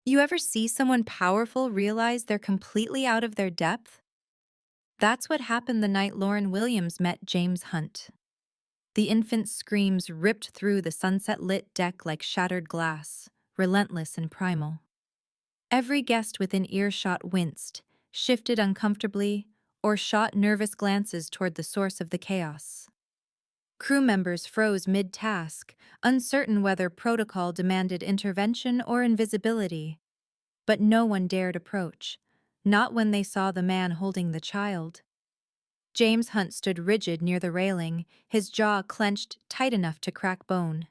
You ever see someone powerful realize they're completely out of their depth? That's what happened the night Lauren Williams met James Hunt. The infant's screams ripped through the sunset-lit deck like shattered glass, relentless and primal. Every guest within earshot winced, shifted uncomfortably, or shot nervous glances toward the source of the chaos. Crew members froze mid-task, uncertain whether protocol demanded intervention or invisibility. But no one dared approach, not when they saw the man holding the child. James Hunt stood rigid near the railing, his jaw clenched tight enough to crack bone.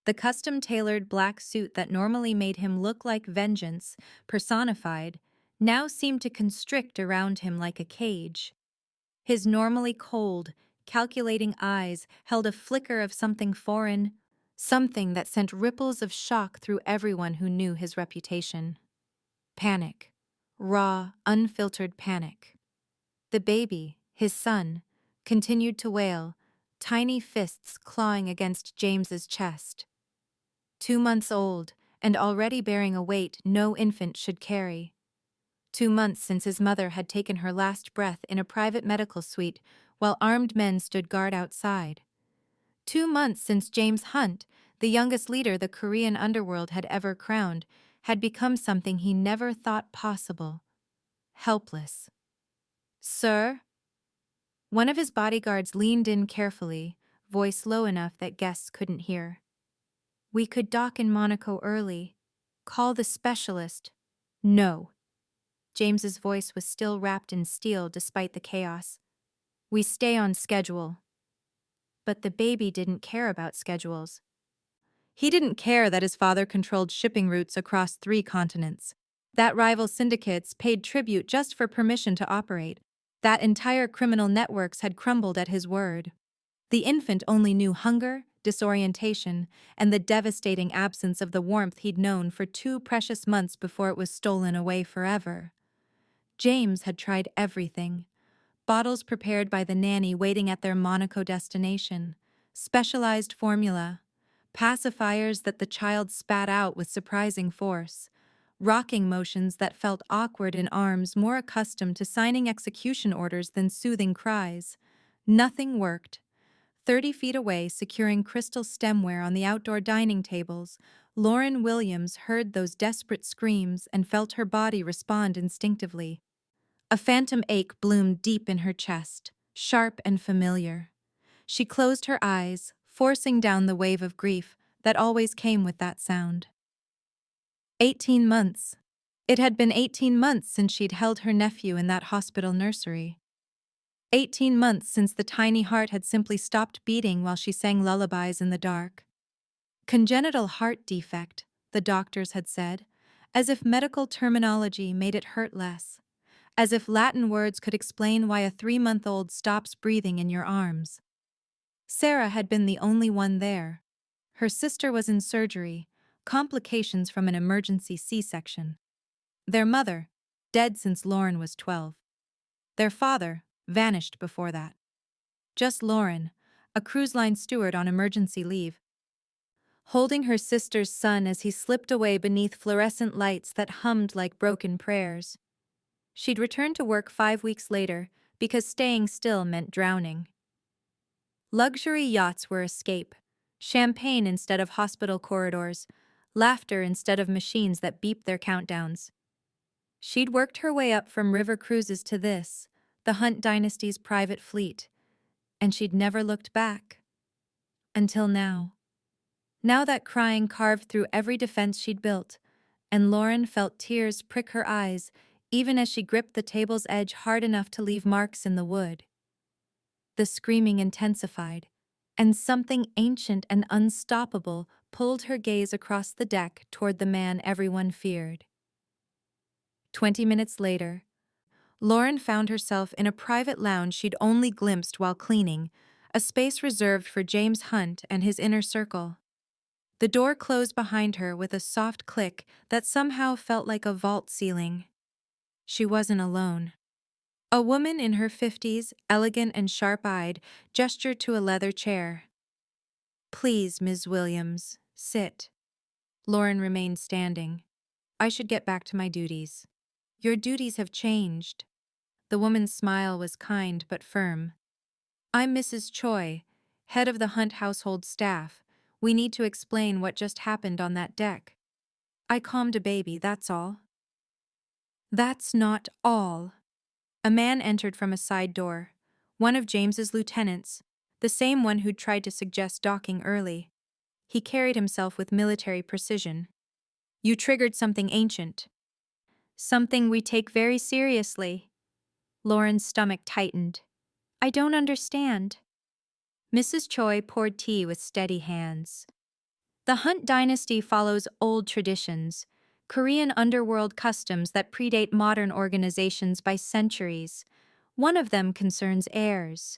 The custom-tailored black suit that normally made him look like vengeance, personified, now seemed to constrict around him like a cage. His normally cold, calculating eyes held a flicker of something foreign, something that sent ripples of shock through everyone who knew his reputation. Panic. Raw, unfiltered panic. The baby, his son, continued to wail, tiny fists clawing against James's chest. 2 months old, and already bearing a weight no infant should carry. 2 months since his mother had taken her last breath in a private medical suite while armed men stood guard outside. 2 months since James Hunt, the youngest leader the Korean underworld had ever crowned, had become something he never thought possible. Helpless. "Sir?" One of his bodyguards leaned in carefully, voice low enough that guests couldn't hear. "We could dock in Monaco early. Call the specialist." "No." James's voice was still wrapped in steel despite the chaos. "We stay on schedule." But the baby didn't care about schedules. He didn't care that his father controlled shipping routes across 3 continents, that rival syndicates paid tribute just for permission to operate, that entire criminal networks had crumbled at his word. The infant only knew hunger, disorientation, and the devastating absence of the warmth he'd known for 2 precious months before it was stolen away forever. James had tried everything. Bottles prepared by the nanny waiting at their Monaco destination, specialized formula, pacifiers that the child spat out with surprising force, rocking motions that felt awkward in arms more accustomed to signing execution orders than soothing cries. Nothing worked. 30 feet away, securing crystal stemware on the outdoor dining tables, Lauren Williams heard those desperate screams and felt her body respond instinctively. A phantom ache bloomed deep in her chest, sharp and familiar. She closed her eyes, forcing down the wave of grief that always came with that sound. 18 months. It had been 18 months since she'd held her nephew in that hospital nursery. 18 months since the tiny heart had simply stopped beating while she sang lullabies in the dark. Congenital heart defect, the doctors had said, as if medical terminology made it hurt less, as if Latin words could explain why a 3-month-old stops breathing in your arms. Sarah had been the only one there. Her sister was in surgery, complications from an emergency C-section. Their mother, dead since Lauren was 12. Their father, vanished before that. Just Lauren, a cruise line steward on emergency leave, holding her sister's son as he slipped away beneath fluorescent lights that hummed like broken prayers. She'd return to work 5 weeks later because staying still meant drowning. Luxury yachts were escape, champagne instead of hospital corridors, laughter instead of machines that beeped their countdowns. She'd worked her way up from river cruises to this, the Hunt dynasty's private fleet, and she'd never looked back. Until now. Now that crying carved through every defense she'd built, and Lauren felt tears prick her eyes even as she gripped the table's edge hard enough to leave marks in the wood. The screaming intensified, and something ancient and unstoppable pulled her gaze across the deck toward the man everyone feared. 20 minutes later, Lauren found herself in a private lounge she'd only glimpsed while cleaning, a space reserved for James Hunt and his inner circle. The door closed behind her with a soft click that somehow felt like a vault ceiling. She wasn't alone. A woman in her 50s, elegant and sharp-eyed, gestured to a leather chair. "Please, Ms. Williams, sit." Lauren remained standing. I should get back to my duties. Your duties have changed. The woman's smile was kind but firm. I'm Mrs. Choi, head of the Hunt household staff. We need to explain what just happened on that deck. I calmed a baby, that's all. That's not all. A man entered from a side door. One of James's lieutenants, the same one who'd tried to suggest docking early. He carried himself with military precision. You triggered something ancient. Something we take very seriously. Lauren's stomach tightened. I don't understand. Mrs. Choi poured tea with steady hands. The Hunt dynasty follows old traditions, Korean underworld customs that predate modern organizations by centuries. One of them concerns heirs.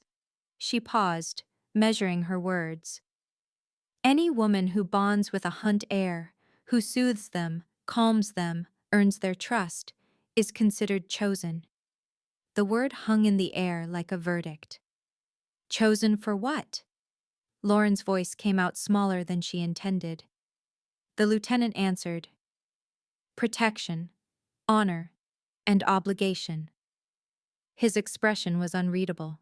She paused, measuring her words. Any woman who bonds with a Hunt heir, who soothes them, calms them, earns their trust, is considered chosen. The word hung in the air like a verdict. Chosen for what? Lauren's voice came out smaller than she intended. The lieutenant answered, protection, honor, and obligation. His expression was unreadable.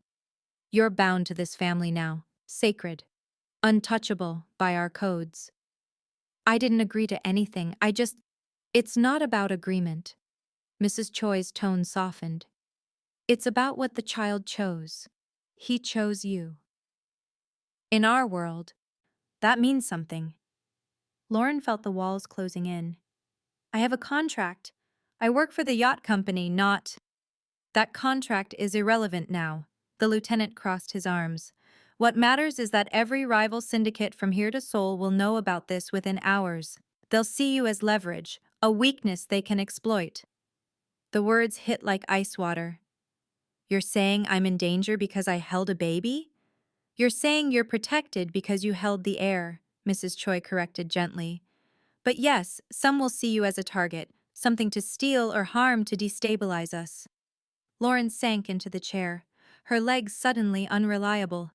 You're bound to this family now, sacred, untouchable by our codes. I didn't agree to anything, It's not about agreement. Mrs. Choi's tone softened. It's about what the child chose. He chose you. In our world, that means something. Lauren felt the walls closing in. I have a contract. I work for the yacht company, not... That contract is irrelevant now. The lieutenant crossed his arms. What matters is that every rival syndicate from here to Seoul will know about this within hours. They'll see you as leverage, a weakness they can exploit. The words hit like ice water. You're saying I'm in danger because I held a baby? You're saying you're protected because you held the heir, Mrs. Choi corrected gently. But yes, some will see you as a target, something to steal or harm to destabilize us. Lauren sank into the chair, her legs suddenly unreliable.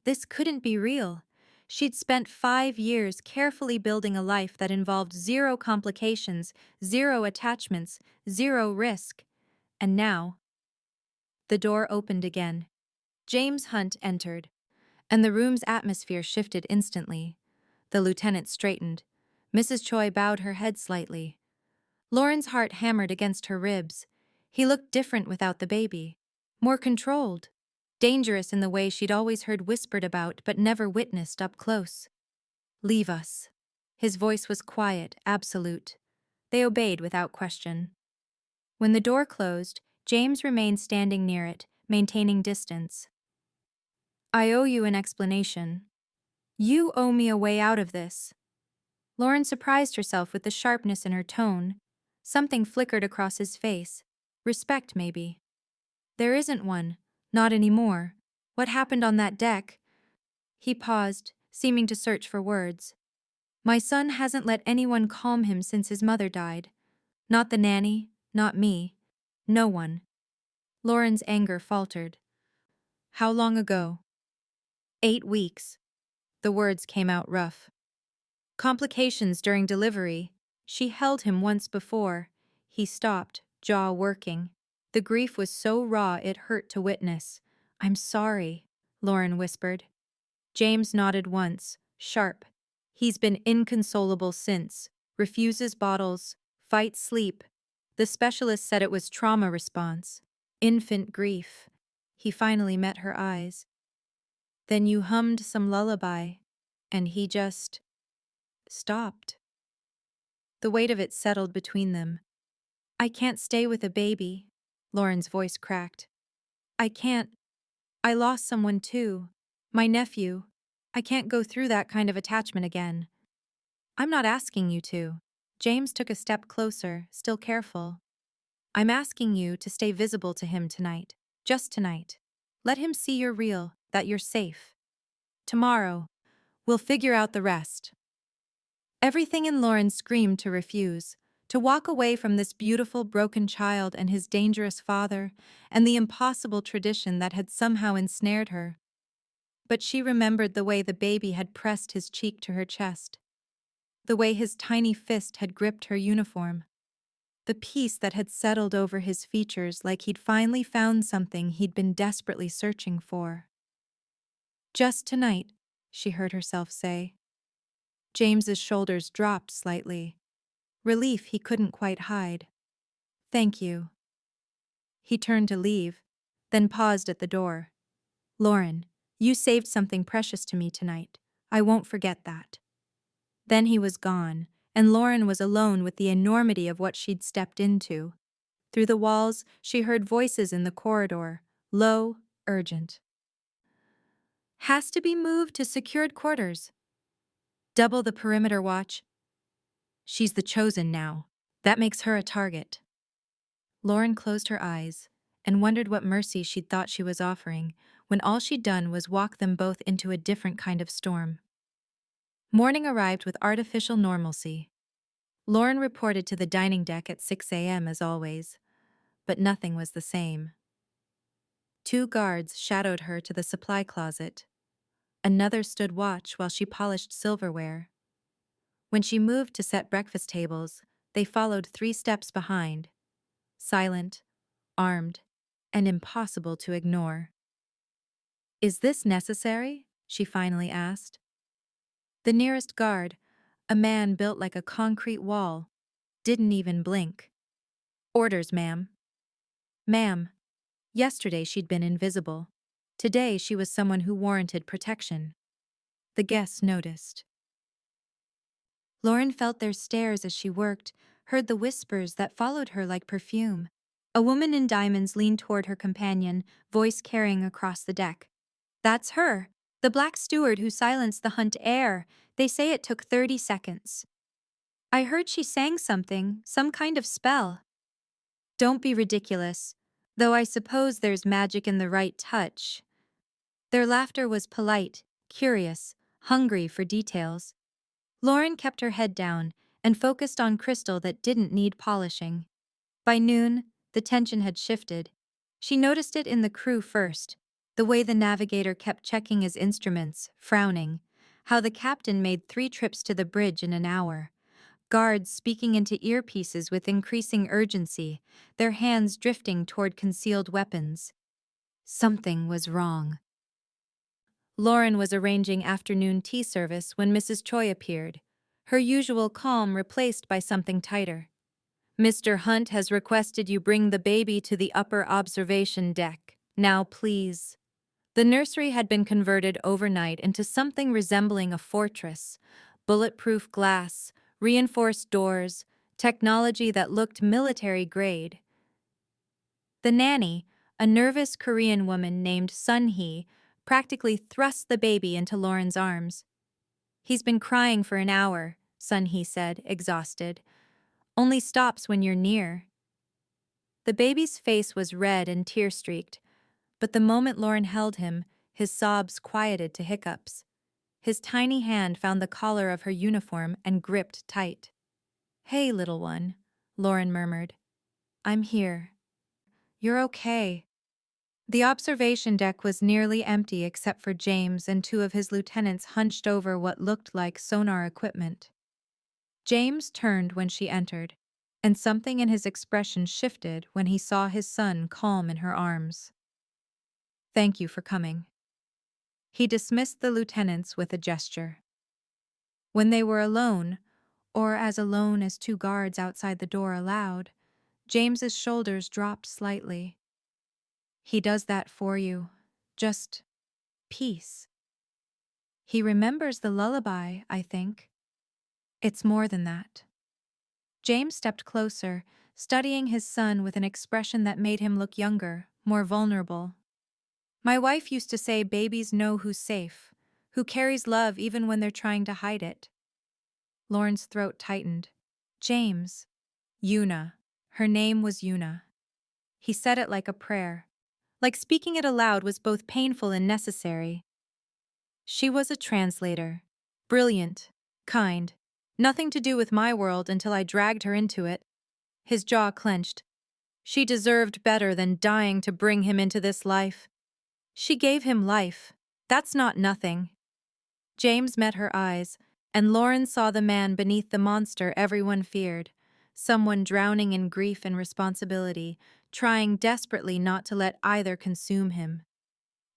This couldn't be real. She'd spent 5 years carefully building a life that involved zero complications, zero attachments, zero risk. And now... The door opened again. James Hunt entered, and the room's atmosphere shifted instantly. The lieutenant straightened. Mrs. Choi bowed her head slightly. Lauren's heart hammered against her ribs. He looked different without the baby. More controlled. Dangerous in the way she'd always heard whispered about but never witnessed up close. Leave us. His voice was quiet, absolute. They obeyed without question. When the door closed, James remained standing near it, maintaining distance. I owe you an explanation. You owe me a way out of this. Lauren surprised herself with the sharpness in her tone. Something flickered across his face. Respect, maybe. There isn't one. Not anymore. What happened on that deck? He paused, seeming to search for words. My son hasn't let anyone calm him since his mother died. Not the nanny, not me. No one. Lauren's anger faltered. How long ago? 8 weeks. The words came out rough. Complications during delivery. She held him once before. He stopped, jaw working. The grief was so raw it hurt to witness. I'm sorry, Lauren whispered. James nodded once, sharp. He's been inconsolable since. Refuses bottles, fights sleep. The specialist said it was trauma response. Infant grief. He finally met her eyes. Then you hummed some lullaby, and he just... stopped. The weight of it settled between them. I can't stay with a baby, Lauren's voice cracked. I can't. I lost someone too. My nephew. I can't go through that kind of attachment again. I'm not asking you to. James took a step closer, still careful. I'm asking you to stay visible to him tonight. Just tonight. Let him see you're real, that you're safe. Tomorrow, we'll figure out the rest. Everything in Lauren screamed to refuse, to walk away from this beautiful broken child and his dangerous father, and the impossible tradition that had somehow ensnared her. But she remembered the way the baby had pressed his cheek to her chest, the way his tiny fist had gripped her uniform. the peace that had settled over his features like he'd finally found something he'd been desperately searching for. Just tonight, she heard herself say. James's shoulders dropped slightly. Relief he couldn't quite hide. Thank you. He turned to leave, then paused at the door. Lauren, you saved something precious to me tonight. I won't forget that. Then he was gone, and Lauren was alone with the enormity of what she'd stepped into. Through the walls, she heard voices in the corridor, low, urgent. Has to be moved to secured quarters. Double the perimeter watch. She's the chosen now. That makes her a target. Lauren closed her eyes and wondered what mercy she'd thought she was offering when all she'd done was walk them both into a different kind of storm. Morning arrived with artificial normalcy. Lauren reported to the dining deck at 6 a.m. as always, but nothing was the same. 2 guards shadowed her to the supply closet. Another stood watch while she polished silverware. When she moved to set breakfast tables, they followed 3 steps behind, silent, armed, and impossible to ignore. Is this necessary? She finally asked. The nearest guard, a man built like a concrete wall, didn't even blink. Orders, ma'am. Ma'am. Yesterday she'd been invisible. Today she was someone who warranted protection. The guests noticed. Lauren felt their stares as she worked, heard the whispers that followed her like perfume. A woman in diamonds leaned toward her companion, voice carrying across the deck. That's her, the black steward who silenced the Hunt heir. They say it took 30 seconds. I heard she sang something, some kind of spell. Don't be ridiculous, though I suppose there's magic in the right touch. Their laughter was polite, curious, hungry for details. Lauren kept her head down and focused on crystal that didn't need polishing. By noon, the tension had shifted. She noticed it in the crew first, the way the navigator kept checking his instruments, frowning, how the captain made 3 trips to the bridge in an hour, guards speaking into earpieces with increasing urgency, their hands drifting toward concealed weapons. Something was wrong. Lauren was arranging afternoon tea service when Mrs. Choi appeared, her usual calm replaced by something tighter. Mr. Hunt has requested you bring the baby to the upper observation deck. Now, please. The nursery had been converted overnight into something resembling a fortress. Bulletproof glass, reinforced doors, technology that looked military-grade. The nanny, a nervous Korean woman named Sun-hee, practically thrust the baby into Lauren's arms. He's been crying for an hour, Sun-hee said, exhausted. Only stops when you're near. The baby's face was red and tear-streaked, but the moment Lauren held him, his sobs quieted to hiccups. His tiny hand found the collar of her uniform and gripped tight. Hey, little one, Lauren murmured. I'm here. You're okay. The observation deck was nearly empty except for James and 2 of his lieutenants hunched over what looked like sonar equipment. James turned when she entered, and something in his expression shifted when he saw his son calm in her arms. Thank you for coming. He dismissed the lieutenants with a gesture. When they were alone, or as alone as 2 guards outside the door allowed, James's shoulders dropped slightly. He does that for you. Just peace. He remembers the lullaby, I think. It's more than that. James stepped closer, studying his son with an expression that made him look younger, more vulnerable. My wife used to say babies know who's safe, who carries love even when they're trying to hide it. Lauren's throat tightened. James. Yuna. Her name was Yuna. He said it like a prayer. Like speaking it aloud was both painful and necessary. She was a translator. Brilliant. Kind. Nothing to do with my world until I dragged her into it. His jaw clenched. She deserved better than dying to bring him into this life. She gave him life. That's not nothing. James met her eyes, and Lauren saw the man beneath the monster everyone feared. someone drowning in grief and responsibility, trying desperately not to let either consume him.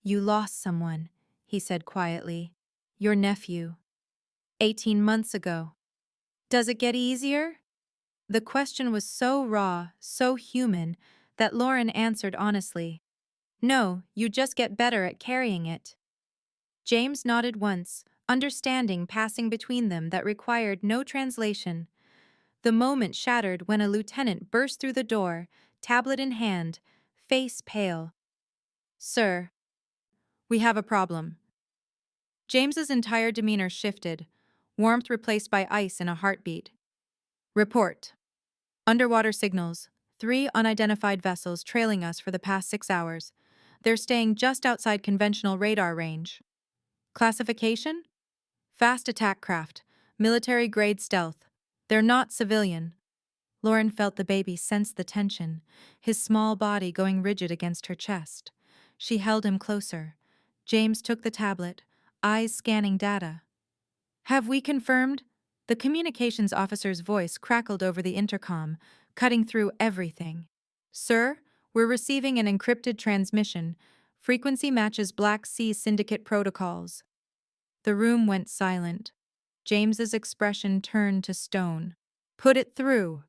"You lost someone," he said quietly. "Your nephew. 18 months ago. Does it get easier?" The question was so raw, so human, that Lauren answered honestly. "No, you just get better at carrying it." James nodded once, understanding passing between them that required no translation. The moment shattered when a lieutenant burst through the door, tablet in hand, face pale. "Sir, we have a problem." James's entire demeanor shifted, warmth replaced by ice in a heartbeat. "Report. Underwater signals. 3 unidentified vessels trailing us for the past 6 hours. They're staying just outside conventional radar range. Classification? Fast attack craft. Military-grade stealth. They're not civilian." Lauren felt the baby sense the tension, his small body going rigid against her chest. She held him closer. James took the tablet, eyes scanning data. "Have we confirmed?" The communications officer's voice crackled over the intercom, cutting through everything. "Sir, we're receiving an encrypted transmission. Frequency matches Black Sea Syndicate protocols." The room went silent. James's expression turned to stone. "Put it through."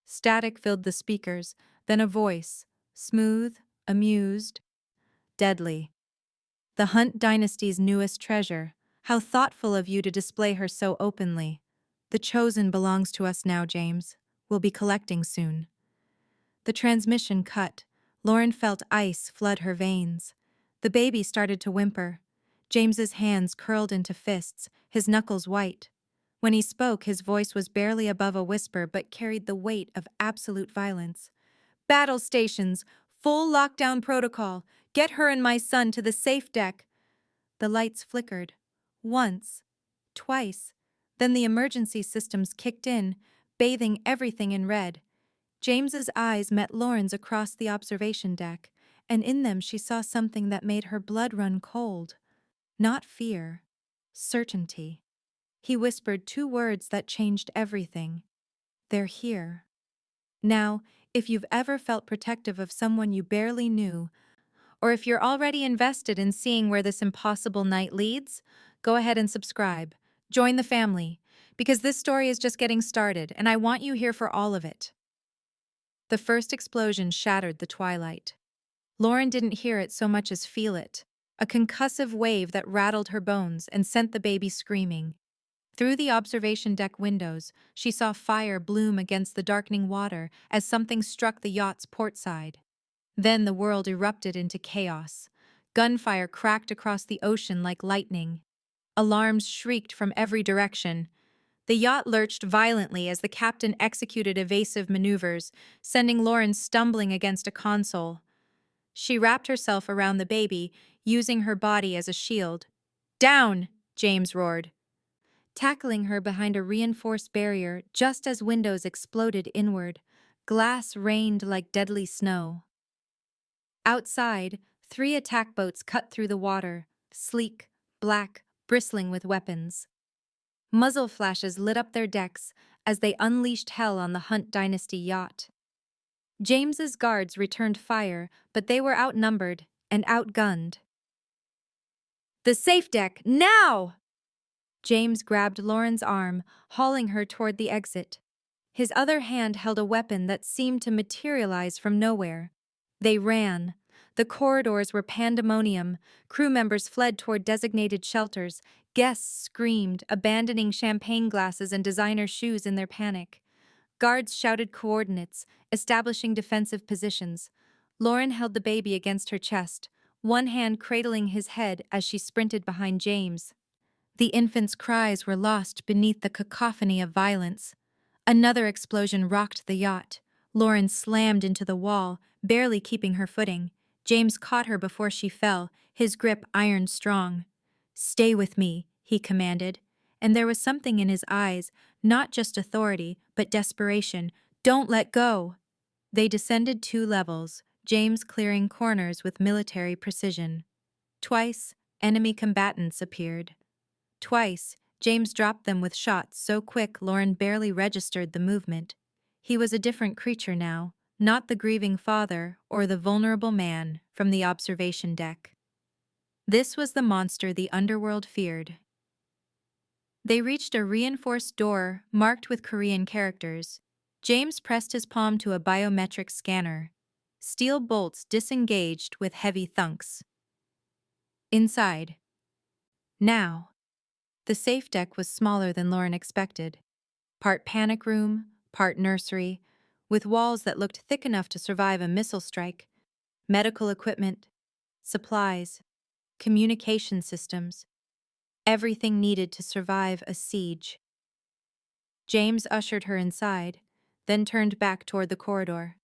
Static filled the speakers, then a voice, smooth, amused, deadly. "The Hunt dynasty's newest treasure. How thoughtful of you to display her so openly. The chosen belongs to us now, James. We'll be collecting soon." The transmission cut. Lauren felt ice flood her veins. The baby started to whimper. James's hands curled into fists, his knuckles white. When he spoke, his voice was barely above a whisper but carried the weight of absolute violence. "Battle stations! Full lockdown protocol! Get her and my son to the safe deck!" The lights flickered. Once. Twice. Then the emergency systems kicked in, bathing everything in red. James's eyes met Lauren's across the observation deck, and in them she saw something that made her blood run cold. Not fear. Certainty. He whispered 2 words that changed everything. "They're here." Now, if you've ever felt protective of someone you barely knew, or if you're already invested in seeing where this impossible night leads, go ahead and subscribe. Join the family, because this story is just getting started, and I want you here for all of it. The first explosion shattered the twilight. Lauren didn't hear it so much as feel it, a concussive wave that rattled her bones and sent the baby screaming. Through the observation deck windows, she saw fire bloom against the darkening water as something struck the yacht's port side. Then the world erupted into chaos. Gunfire cracked across the ocean like lightning. Alarms shrieked from every direction. The yacht lurched violently as the captain executed evasive maneuvers, sending Lauren stumbling against a console. She wrapped herself around the baby, using her body as a shield. "Down!" James roared, tackling her behind a reinforced barrier just as windows exploded inward. Glass rained like deadly snow. Outside, 3 attack boats cut through the water, sleek, black, bristling with weapons. Muzzle flashes lit up their decks as they unleashed hell on the Hunt Dynasty yacht. James's guards returned fire, but they were outnumbered and outgunned. "The safe deck, now!" James grabbed Lauren's arm, hauling her toward the exit. His other hand held a weapon that seemed to materialize from nowhere. They ran. The corridors were pandemonium. Crew members fled toward designated shelters. Guests screamed, abandoning champagne glasses and designer shoes in their panic. Guards shouted coordinates, establishing defensive positions. Lauren held the baby against her chest, one hand cradling his head as she sprinted behind James. The infant's cries were lost beneath the cacophony of violence. Another explosion rocked the yacht. Lauren slammed into the wall, barely keeping her footing. James caught her before she fell, his grip iron strong. "Stay with me," he commanded, and there was something in his eyes, not just authority, but desperation. "Don't let go." They descended 2 levels, James clearing corners with military precision. Twice, enemy combatants appeared. Twice, James dropped them with shots so quick Lauren barely registered the movement. He was a different creature now, not the grieving father or the vulnerable man from the observation deck. This was the monster the underworld feared. They reached a reinforced door marked with Korean characters. James pressed his palm to a biometric scanner. Steel bolts disengaged with heavy thunks. Inside. Now. The safe deck was smaller than Lauren expected. Part panic room, part nursery, with walls that looked thick enough to survive a missile strike, medical equipment, supplies, communication systems, everything needed to survive a siege. James ushered her inside, then turned back toward the corridor.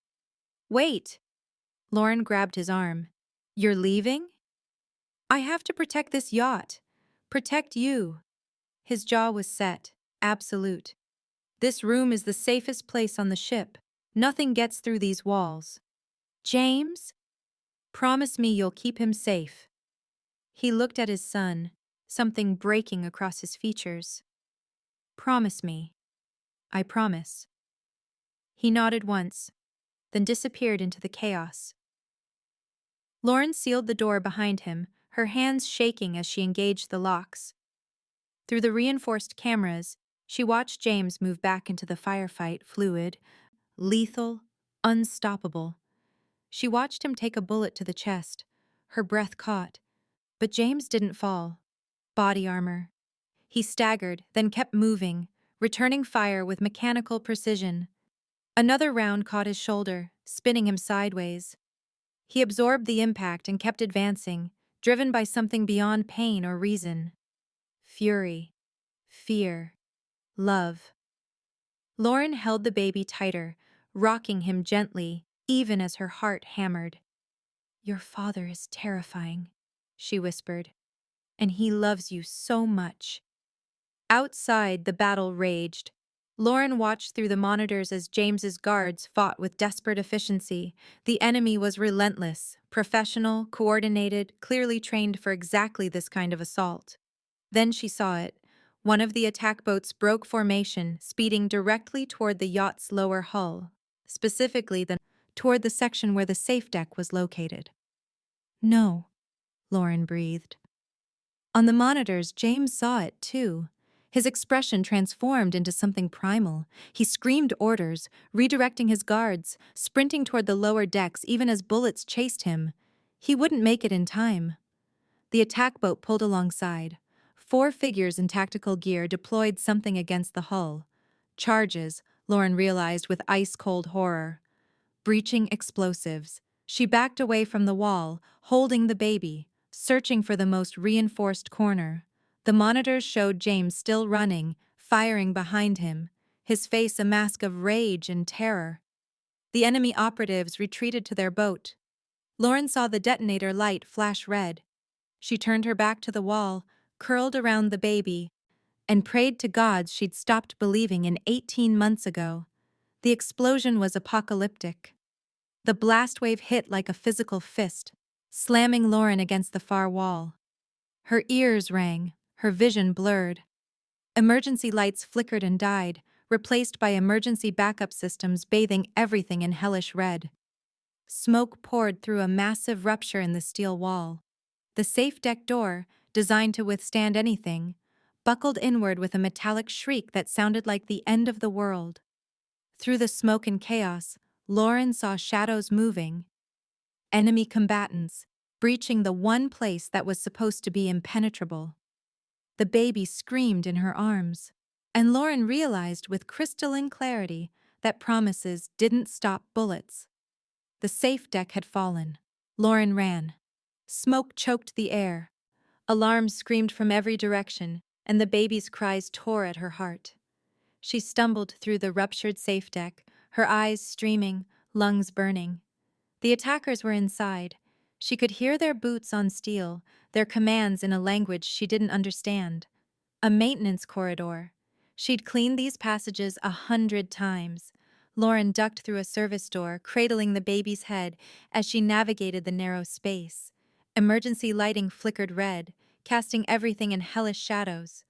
"Wait!" Lauren grabbed his arm. "You're leaving?" "I have to protect this yacht. Protect you." His jaw was set, absolute. "This room is the safest place on the ship. Nothing gets through these walls." "James? Promise me you'll keep him safe." He looked at his son, something breaking across his features. "Promise me." "I promise." He nodded once, then disappeared into the chaos. Lauren sealed the door behind him, her hands shaking as she engaged the locks. Through the reinforced cameras, she watched James move back into the firefight, fluid, lethal, unstoppable. She watched him take a bullet to the chest, her breath caught. But James didn't fall. Body armor. He staggered, then kept moving, returning fire with mechanical precision. Another round caught his shoulder, spinning him sideways. He absorbed the impact and kept advancing, driven by something beyond pain or reason. Fury. Fear. Love. Lauren held the baby tighter, rocking him gently, even as her heart hammered. "Your father is terrifying," she whispered. "And he loves you so much." Outside, the battle raged. Lauren watched through the monitors as James's guards fought with desperate efficiency. The enemy was relentless, professional, coordinated, clearly trained for exactly this kind of assault. Then she saw it. One of the attack boats broke formation, speeding directly toward the yacht's lower hull, specifically toward the section where the safe deck was located. "No," Lauren breathed. On the monitors, James saw it too. His expression transformed into something primal. He screamed orders, redirecting his guards, sprinting toward the lower decks even as bullets chased him. He wouldn't make it in time. The attack boat pulled alongside. 4 figures in tactical gear deployed something against the hull. Charges, Lauren realized with ice-cold horror. Breaching explosives. She backed away from the wall, holding the baby, searching for the most reinforced corner. The monitors showed James still running, firing behind him, his face a mask of rage and terror. The enemy operatives retreated to their boat. Lauren saw the detonator light flash red. She turned her back to the wall, curled around the baby, and prayed to gods she'd stopped believing in 18 months ago. The explosion was apocalyptic. The blast wave hit like a physical fist, slamming Lauren against the far wall. Her ears rang, her vision blurred. Emergency lights flickered and died, replaced by emergency backup systems bathing everything in hellish red. Smoke poured through a massive rupture in the steel wall. The safe deck door, designed to withstand anything, buckled inward with a metallic shriek that sounded like the end of the world. Through the smoke and chaos, Lauren saw shadows moving. Enemy combatants, breaching the one place that was supposed to be impenetrable. The baby screamed in her arms, and Lauren realized with crystalline clarity that promises didn't stop bullets. The safe deck had fallen. Lauren ran. Smoke choked the air. Alarms screamed from every direction, and the baby's cries tore at her heart. She stumbled through the ruptured safe deck, her eyes streaming, lungs burning. The attackers were inside. She could hear their boots on steel, their commands in a language she didn't understand. A maintenance corridor. She'd cleaned these passages 100 times. Lauren ducked through a service door, cradling the baby's head as she navigated the narrow space. Emergency lighting flickered red, casting everything in hellish shadows.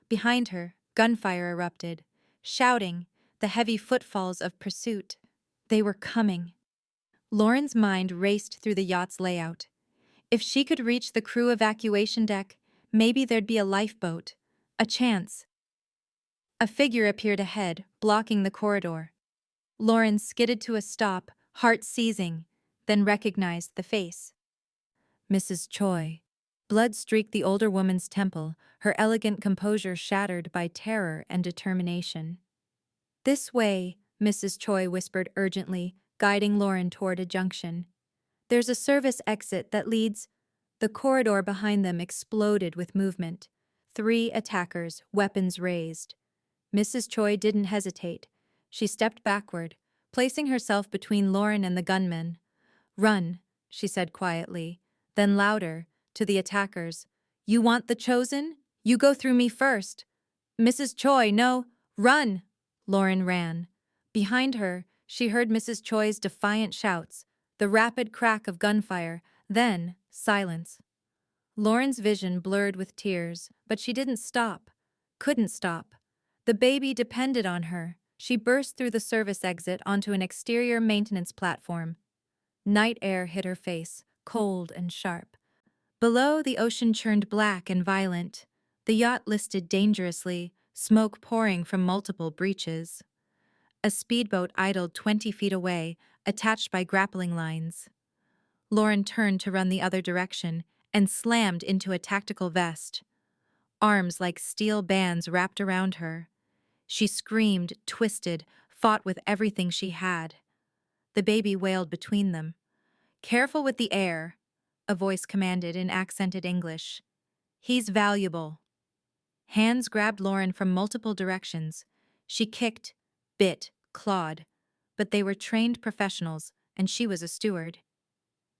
Behind her, gunfire erupted. Shouting, the heavy footfalls of pursuit. They were coming. Lauren's mind raced through the yacht's layout. If she could reach the crew evacuation deck, maybe there'd be a lifeboat. A chance. A figure appeared ahead, blocking the corridor. Lauren skidded to a stop, heart seizing, then recognized the face. Mrs. Choi. Blood streaked the older woman's temple, her elegant composure shattered by terror and determination. "This way," Mrs. Choi whispered urgently, guiding Lauren toward a junction. "There's a service exit that leads—" The corridor behind them exploded with movement. 3 attackers, weapons raised. Mrs. Choi didn't hesitate. She stepped backward, placing herself between Lauren and the gunmen. "Run," she said quietly, then louder, to the attackers. "You want the chosen? You go through me first." "Mrs. Choi, no, run!" Lauren ran. Behind her, she heard Mrs. Choi's defiant shouts, the rapid crack of gunfire, then silence. Lauren's vision blurred with tears, but she didn't stop. Couldn't stop. The baby depended on her. She burst through the service exit onto an exterior maintenance platform. Night air hit her face, cold and sharp. Below, the ocean churned black and violent. The yacht listed dangerously, smoke pouring from multiple breaches. A speedboat idled 20 feet away, attached by grappling lines. Lauren turned to run the other direction and slammed into a tactical vest. Arms like steel bands wrapped around her. She screamed, twisted, fought with everything she had. The baby wailed between them. "Careful with the air," a voice commanded in accented English. "He's valuable." Hands grabbed Lauren from multiple directions. She kicked, bit, clawed. But they were trained professionals, and she was a steward.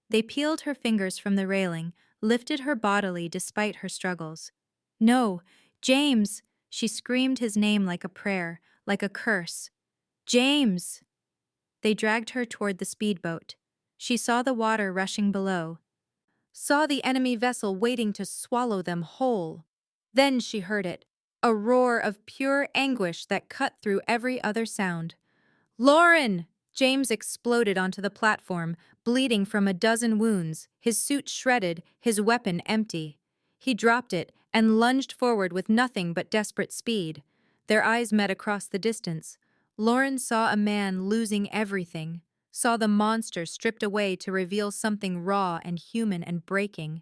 They peeled her fingers from the railing, lifted her bodily despite her struggles. "No, James!" She screamed his name like a prayer, like a curse. "James!" They dragged her toward the speedboat. She saw the water rushing below, saw the enemy vessel waiting to swallow them whole. Then she heard it, a roar of pure anguish that cut through every other sound. "Lauren!" James exploded onto the platform, bleeding from a dozen wounds, his suit shredded, his weapon empty. He dropped it and lunged forward with nothing but desperate speed. Their eyes met across the distance. Lauren saw a man losing everything, saw the monster stripped away to reveal something raw and human and breaking.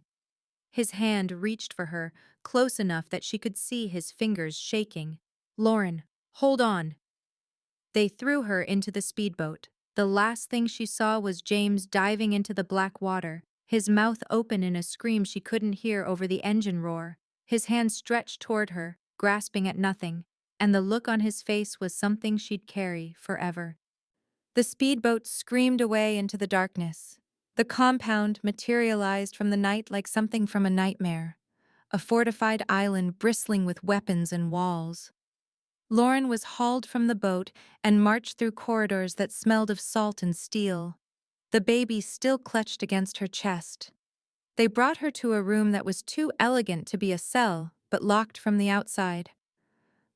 His hand reached for her, close enough that she could see his fingers shaking. "Lauren, hold on." They threw her into the speedboat. The last thing she saw was James diving into the black water, his mouth open in a scream she couldn't hear over the engine roar. His hand stretched toward her, grasping at nothing, and the look on his face was something she'd carry forever. The speedboat screamed away into the darkness. The compound materialized from the night like something from a nightmare, a fortified island bristling with weapons and walls. Lauren was hauled from the boat and marched through corridors that smelled of salt and steel. The baby still clutched against her chest. They brought her to a room that was too elegant to be a cell, but locked from the outside.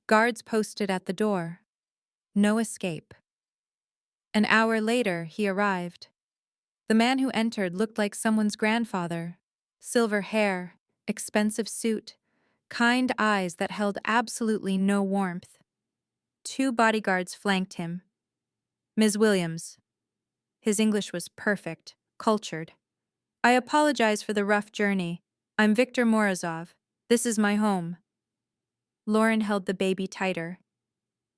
Guards posted at the door. No escape. An hour later, he arrived. The man who entered looked like someone's grandfather. Silver hair, expensive suit, kind eyes that held absolutely no warmth. 2 bodyguards flanked him. "Ms. Williams." His English was perfect, cultured. "I apologize for the rough journey. I'm Viktor Morozov. This is my home." Lauren held the baby tighter.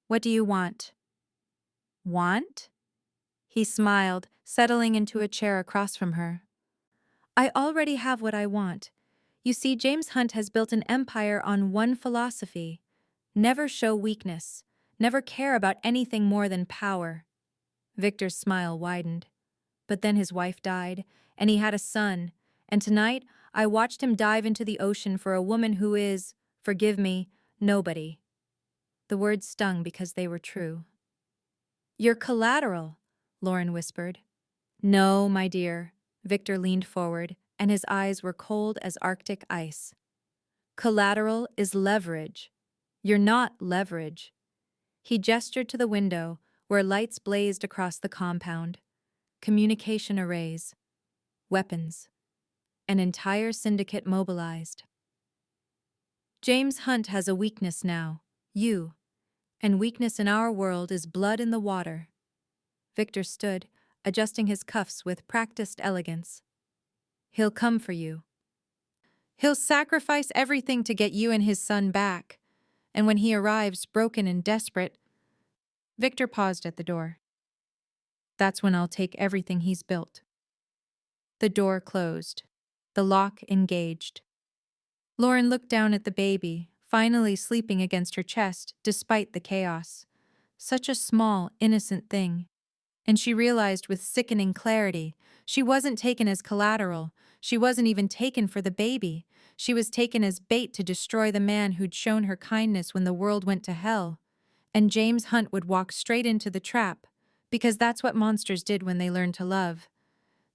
"What do you want?" "Want?" He smiled, settling into a chair across from her. "I already have what I want. You see, James Hunt has built an empire on one philosophy. Never show weakness. Never care about anything more than power." Victor's smile widened. "But then his wife died, and he had a son, and tonight I watched him dive into the ocean for a woman who is, forgive me, nobody." The words stung because they were true. "You're collateral," Lauren whispered. "No, my dear." Victor leaned forward, and his eyes were cold as Arctic ice. "Collateral is leverage. You're not leverage." He gestured to the window, where lights blazed across the compound. Communication arrays, weapons, an entire syndicate mobilized. James Hunt has a weakness now, you, and weakness in our world is blood in the water. Victor stood, adjusting his cuffs with practiced elegance. He'll come for you. He'll sacrifice everything to get you and his son back. And when he arrives, broken and desperate, Victor paused at the door. That's when I'll take everything he's built. The door closed. The lock engaged. Lauren looked down at the baby, finally sleeping against her chest despite the chaos. Such a small, innocent thing. And she realized with sickening clarity, she wasn't taken as collateral. She wasn't even taken for the baby. She was taken as bait to destroy the man who'd shown her kindness when the world went to hell. And James Hunt would walk straight into the trap, because that's what monsters did when they learned to love.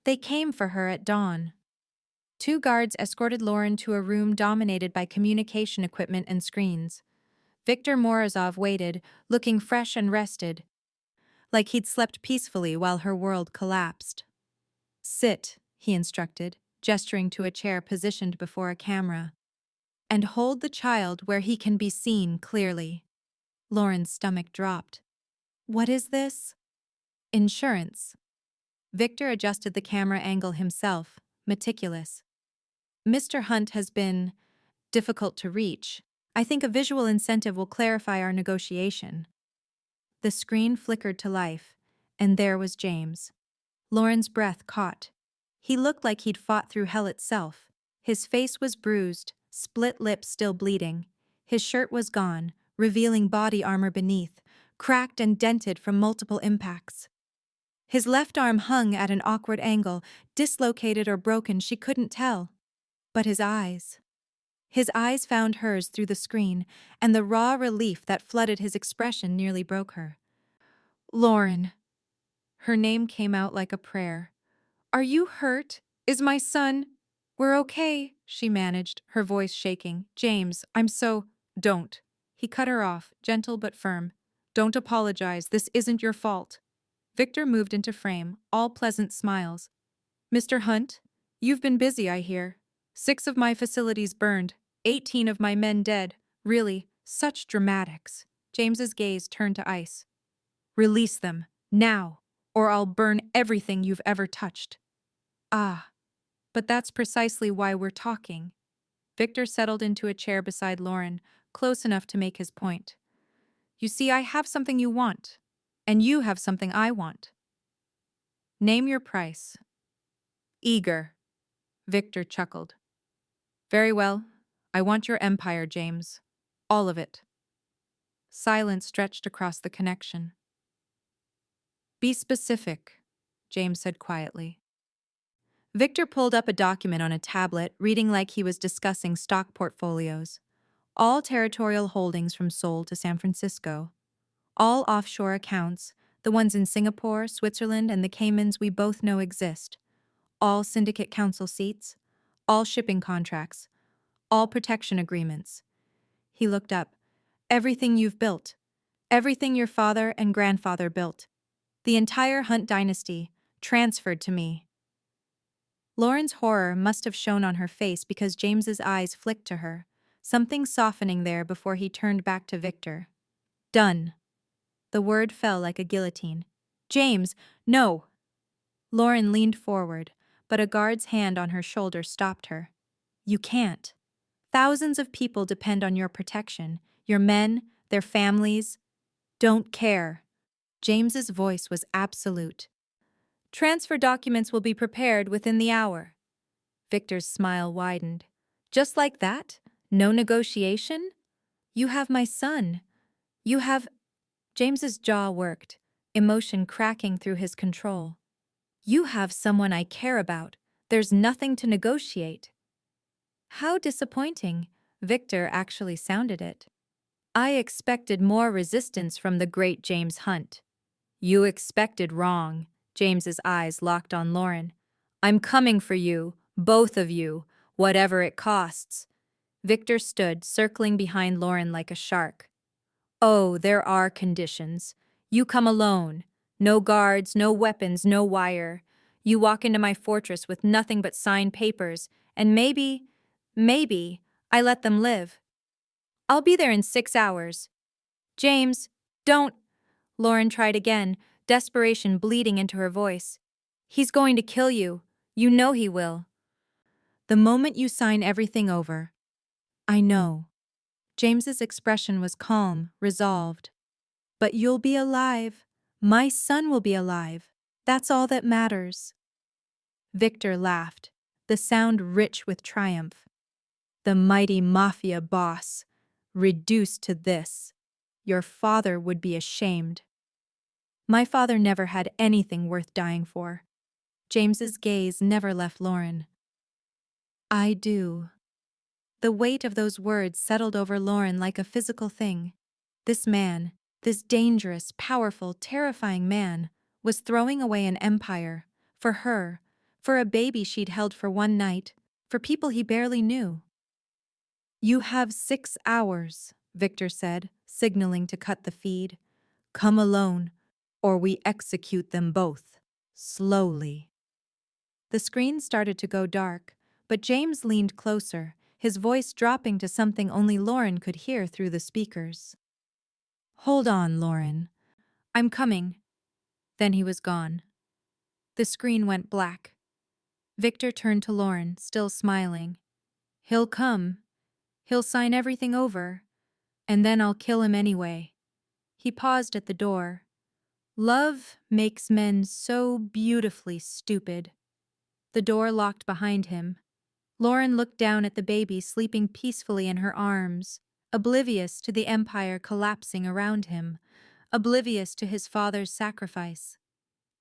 They came for her at dawn. 2 guards escorted Lauren to a room dominated by communication equipment and screens. Viktor Morozov waited, looking fresh and rested, like he'd slept peacefully while her world collapsed. Sit, he instructed, gesturing to a chair positioned before a camera. And hold the child where he can be seen clearly. Lauren's stomach dropped. What is this? Insurance. Victor adjusted the camera angle himself, meticulous. Mr. Hunt has been difficult to reach. I think a visual incentive will clarify our negotiation. The screen flickered to life, and there was James. Lauren's breath caught. He looked like he'd fought through hell itself. His face was bruised, split lips still bleeding. His shirt was gone, revealing body armor beneath, cracked and dented from multiple impacts. His left arm hung at an awkward angle, dislocated or broken, she couldn't tell. But his eyes found hers through the screen, and the raw relief that flooded his expression nearly broke her. Lauren. Her name came out like a prayer. Are you hurt? Is my son? We're okay, she managed, her voice shaking. James, I'm so... Don't. He cut her off, gentle but firm. Don't apologize, this isn't your fault. Victor moved into frame, all pleasant smiles. Mr. Hunt, you've been busy, I hear. 6 of my facilities burned, 18 of my men dead. Really, such dramatics. James's gaze turned to ice. Release them, now, or I'll burn everything you've ever touched. Ah, but that's precisely why we're talking. Victor settled into a chair beside Lauren, close enough to make his point. You see, I have something you want, and you have something I want. Name your price. Eager. Victor chuckled. Very well. I want your empire, James. All of it. Silence stretched across the connection. Be specific, James said quietly. Victor pulled up a document on a tablet, reading like he was discussing stock portfolios. All territorial holdings from Seoul to San Francisco. All offshore accounts, the ones in Singapore, Switzerland, and the Caymans we both know exist. All syndicate council seats. All shipping contracts. All protection agreements. He looked up. Everything you've built. Everything your father and grandfather built. The entire Hunt dynasty, transferred to me. Lauren's horror must have shown on her face because James's eyes flicked to her, something softening there before he turned back to Victor. Done. The word fell like a guillotine. James, no! Lauren leaned forward, but a guard's hand on her shoulder stopped her. You can't. Thousands of people depend on your protection, your men, their families. Don't care. James's voice was absolute. Transfer documents will be prepared within the hour. Victor's smile widened. Just like that? No negotiation? You have my son. You have... James's jaw worked, emotion cracking through his control. You have someone I care about. There's nothing to negotiate. How disappointing. Victor actually sounded it. I expected more resistance from the great James Hunt. You expected wrong. James's eyes locked on Lauren. I'm coming for you, both of you, whatever it costs. Victor stood, circling behind Lauren like a shark. Oh, there are conditions. You come alone. No guards, no weapons, no wire. You walk into my fortress with nothing but signed papers, and maybe, I let them live. I'll be there in 6 hours. James, don't. Lauren tried again, desperation bleeding into her voice. He's going to kill you. You know he will. The moment you sign everything over. I know. James's expression was calm, resolved. But you'll be alive. My son will be alive. That's all that matters. Victor laughed, the sound rich with triumph. The mighty Mafia boss, reduced to this. Your father would be ashamed. My father never had anything worth dying for. James's gaze never left Lauren. I do. The weight of those words settled over Lauren like a physical thing. This man, this dangerous, powerful, terrifying man, was throwing away an empire. For her, for a baby she'd held for one night, for people he barely knew. You have 6 hours, Victor said, signaling to cut the feed. Come alone, or we execute them both. Slowly. The screen started to go dark, but James leaned closer, his voice dropping to something only Lauren could hear through the speakers. Hold on, Lauren. I'm coming. Then he was gone. The screen went black. Victor turned to Lauren, still smiling. He'll come. He'll sign everything over. And then I'll kill him anyway. He paused at the door. Love makes men so beautifully stupid. The door locked behind him. Lauren looked down at the baby sleeping peacefully in her arms, oblivious to the empire collapsing around him, oblivious to his father's sacrifice.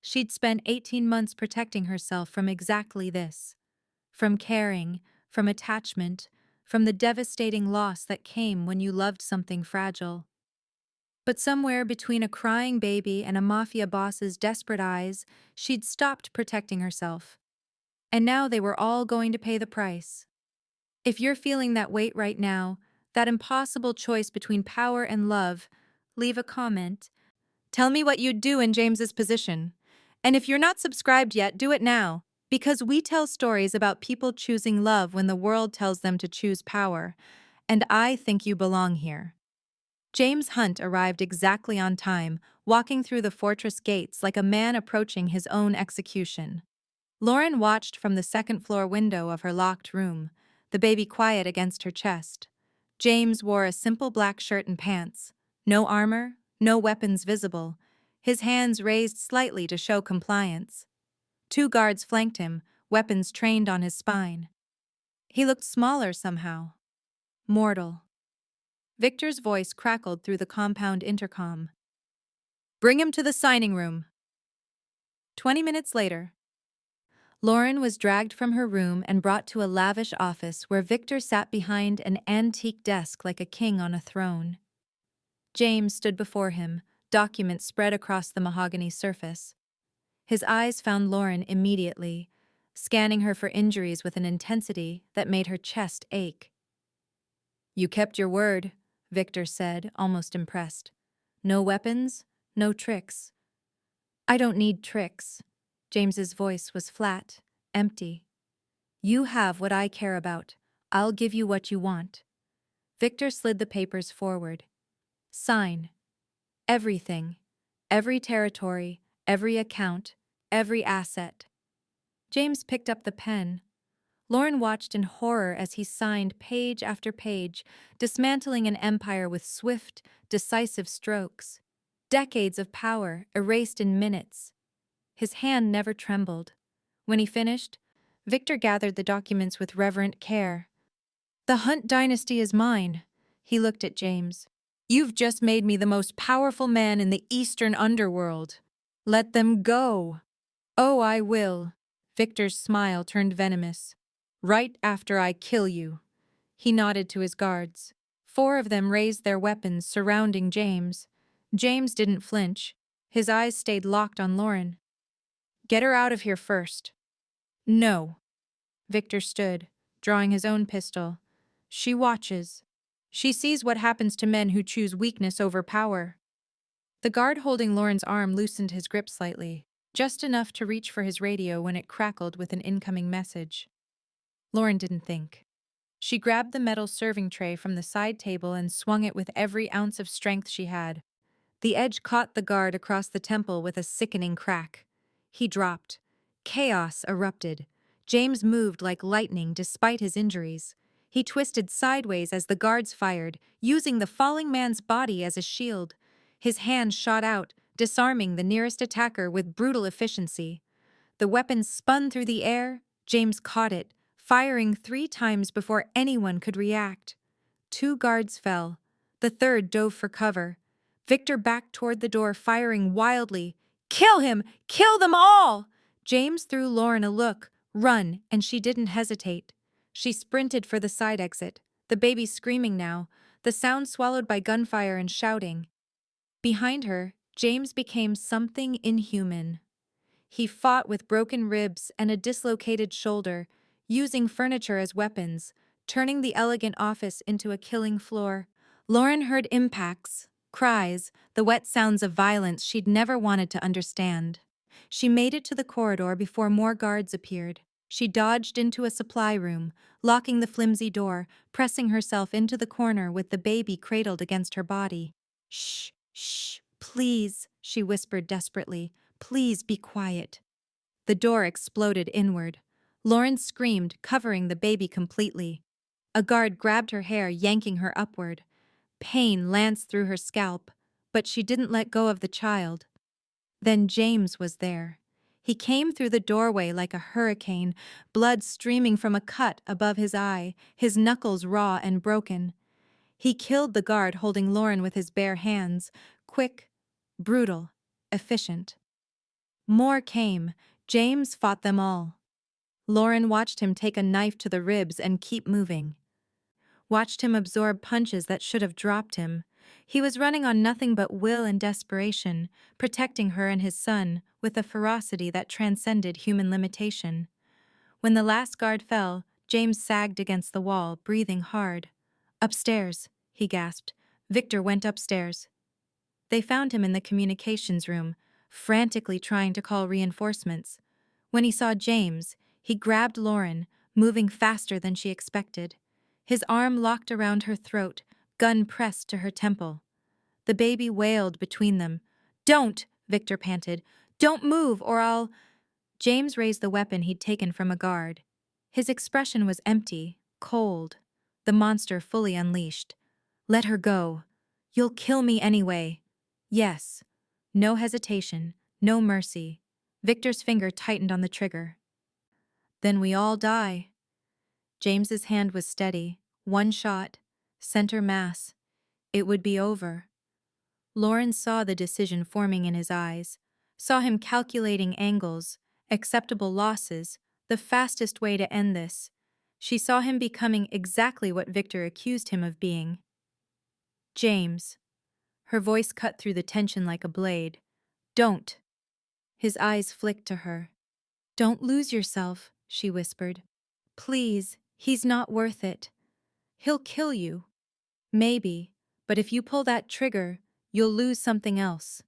She'd spent 18 months protecting herself from exactly this. From caring, from attachment, from the devastating loss that came when you loved something fragile. But somewhere between a crying baby and a mafia boss's desperate eyes, she'd stopped protecting herself. And now they were all going to pay the price. If you're feeling that weight right now, that impossible choice between power and love, leave a comment. Tell me what you'd do in James's position. And if you're not subscribed yet, do it now, because we tell stories about people choosing love when the world tells them to choose power, and I think you belong here. James Hunt arrived exactly on time, walking through the fortress gates like a man approaching his own execution. Lauren watched from the second-floor window of her locked room, the baby quiet against her chest. James wore a simple black shirt and pants. No armor, no weapons visible, his hands raised slightly to show compliance. 2 guards flanked him, weapons trained on his spine. He looked smaller somehow. Mortal. Victor's voice crackled through the compound intercom. Bring him to the signing room. 20 minutes later, Lauren was dragged from her room and brought to a lavish office where Victor sat behind an antique desk like a king on a throne. James stood before him, documents spread across the mahogany surface. His eyes found Lauren immediately, scanning her for injuries with an intensity that made her chest ache. You kept your word, Victor said, almost impressed. No weapons, no tricks. I don't need tricks. James's voice was flat, empty. You have what I care about. I'll give you what you want. Victor slid the papers forward. Sign. Everything. Every territory, every account, every asset. James picked up the pen. Lauren watched in horror as he signed page after page, dismantling an empire with swift, decisive strokes. Decades of power erased in minutes. His hand never trembled. When he finished, Victor gathered the documents with reverent care. The Hunt dynasty is mine. He looked at James. You've just made me the most powerful man in the Eastern underworld. Let them go. Oh, I will. Victor's smile turned venomous. Right after I kill you. He nodded to his guards. 4 of them raised their weapons, surrounding James. James didn't flinch. His eyes stayed locked on Lauren. Get her out of here first. No. Victor stood, drawing his own pistol. She watches. She sees what happens to men who choose weakness over power. The guard holding Lauren's arm loosened his grip slightly, just enough to reach for his radio when it crackled with an incoming message. Lauren didn't think. She grabbed the metal serving tray from the side table and swung it with every ounce of strength she had. The edge caught the guard across the temple with a sickening crack. He dropped. Chaos erupted. James moved like lightning despite his injuries. He twisted sideways as the guards fired, using the falling man's body as a shield. His hand shot out, disarming the nearest attacker with brutal efficiency. The weapon spun through the air. James caught it, firing 3 times before anyone could react. 2 guards fell. The third dove for cover. Victor backed toward the door, firing wildly. "Kill him! Kill them all!" James threw Lauren a look. "Run," and she didn't hesitate. She sprinted for the side exit, the baby screaming now, the sound swallowed by gunfire and shouting. Behind her, James became something inhuman. He fought with broken ribs and a dislocated shoulder, using furniture as weapons, turning the elegant office into a killing floor. Lauren heard impacts, cries, the wet sounds of violence she'd never wanted to understand. She made it to the corridor before more guards appeared. She dodged into a supply room, locking the flimsy door, pressing herself into the corner with the baby cradled against her body. "Shh, shh, please," she whispered desperately. "Please be quiet." The door exploded inward. Lauren screamed, covering the baby completely. A guard grabbed her hair, yanking her upward. Pain lanced through her scalp, but she didn't let go of the child. Then James was there. He came through the doorway like a hurricane, blood streaming from a cut above his eye, his knuckles raw and broken. He killed the guard holding Lauren with his bare hands, quick, brutal, efficient. More came. James fought them all. Lauren watched him take a knife to the ribs and keep moving. Watched him absorb punches that should have dropped him. He was running on nothing but will and desperation, protecting her and his son with a ferocity that transcended human limitation. When the last guard fell, James sagged against the wall, breathing hard. "Upstairs," he gasped. Victor went upstairs. They found him in the communications room, frantically trying to call reinforcements. When he saw James, he grabbed Lauren, moving faster than she expected. His arm locked around her throat, gun pressed to her temple. The baby wailed between them. "Don't," Victor panted. "Don't move or I'll—" James raised the weapon he'd taken from a guard. His expression was empty, cold, the monster fully unleashed. "Let her go. You'll kill me anyway." "Yes." No hesitation, no mercy. Victor's finger tightened on the trigger. "Then we all die." James's hand was steady. One shot, center mass. It would be over. Lauren saw the decision forming in his eyes, saw him calculating angles, acceptable losses, the fastest way to end this. She saw him becoming exactly what Victor accused him of being. "James." Her voice cut through the tension like a blade. "Don't." His eyes flicked to her. "Don't lose yourself," she whispered. "Please, he's not worth it. He'll kill you. Maybe, but if you pull that trigger, you'll lose something else."